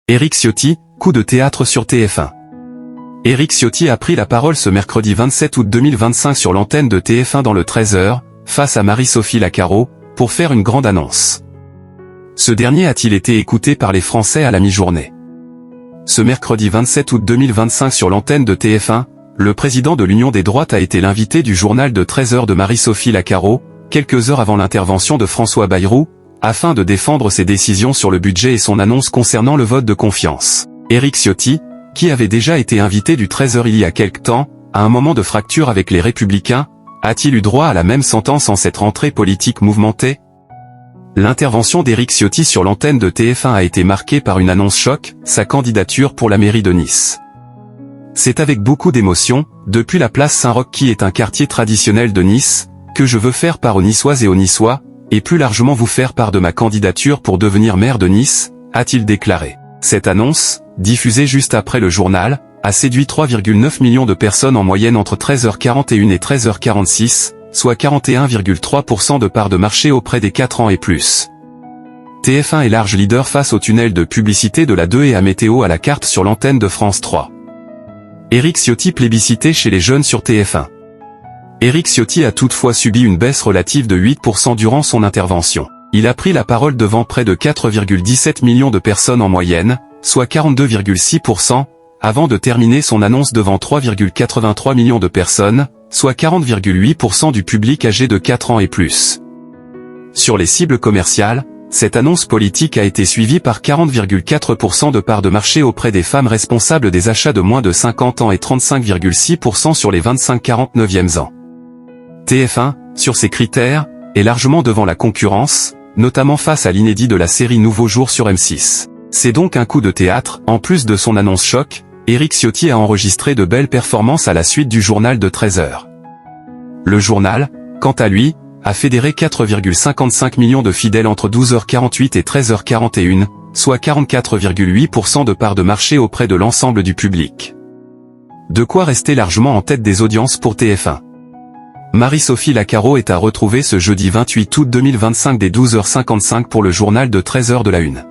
Éric Ciotti, coup de théâtre sur TF1. Éric Ciotti a pris la parole ce mercredi 27 août 2025 sur l'antenne de TF1 dans le 13h, face à Marie-Sophie Lacaro, pour faire une grande annonce. Ce dernier a-t-il été écouté par les Français à la mi-journée? Ce mercredi 27 août 2025 sur l'antenne de TF1, le président de l'Union des droites a été l'invité du journal de 13h de Marie-Sophie Lacaro, quelques heures avant l'intervention de François Bayrou, afin de défendre ses décisions sur le budget et son annonce concernant le vote de confiance. Éric Ciotti, qui avait déjà été invité du 13h il y a quelque temps, à un moment de fracture avec les Républicains, a-t-il eu droit à la même sentence en cette rentrée politique mouvementée? L'intervention d'Éric Ciotti sur l'antenne de TF1 a été marquée par une annonce choc, sa candidature pour la mairie de Nice. C'est avec beaucoup d'émotion, depuis la place Saint-Roch qui est un quartier traditionnel de Nice, que je veux faire part aux Niçoises et aux Niçois, et plus largement vous faire part de ma candidature pour devenir maire de Nice, a-t-il déclaré. Cette annonce, diffusée juste après le journal, a séduit 3,9 millions de personnes en moyenne entre 13h41 et 13h46, soit 41,3% de part de marché auprès des 4 ans et plus. TF1 est large leader face au tunnel de publicité de la 2 et à météo à la carte sur l'antenne de France 3. Éric Ciotti plébiscité chez les jeunes sur TF1. Éric Ciotti a toutefois subi une baisse relative de 8% durant son intervention. Il a pris la parole devant près de 4,17 millions de personnes en moyenne, soit 42,6%, avant de terminer son annonce devant 3,83 millions de personnes, soit 40,8% du public âgé de 4 ans et plus. Sur les cibles commerciales, cette annonce politique a été suivie par 40,4% de part de marché auprès des femmes responsables des achats de moins de 50 ans et 35,6% sur les 25-49e ans. TF1, sur ces critères, est largement devant la concurrence, notamment face à l'inédit de la série Nouveau Jour sur M6. C'est donc un coup de théâtre. En plus de son annonce choc, Éric Ciotti a enregistré de belles performances à la suite du journal de 13h. Le journal, quant à lui, a fédéré 4,55 millions de fidèles entre 12h48 et 13h41, soit 44,8% de part de marché auprès de l'ensemble du public. De quoi rester largement en tête des audiences pour TF1. Marie-Sophie Lacaro est à retrouver ce jeudi 28 août 2025 dès 12h55 pour le journal de 13h de la Une.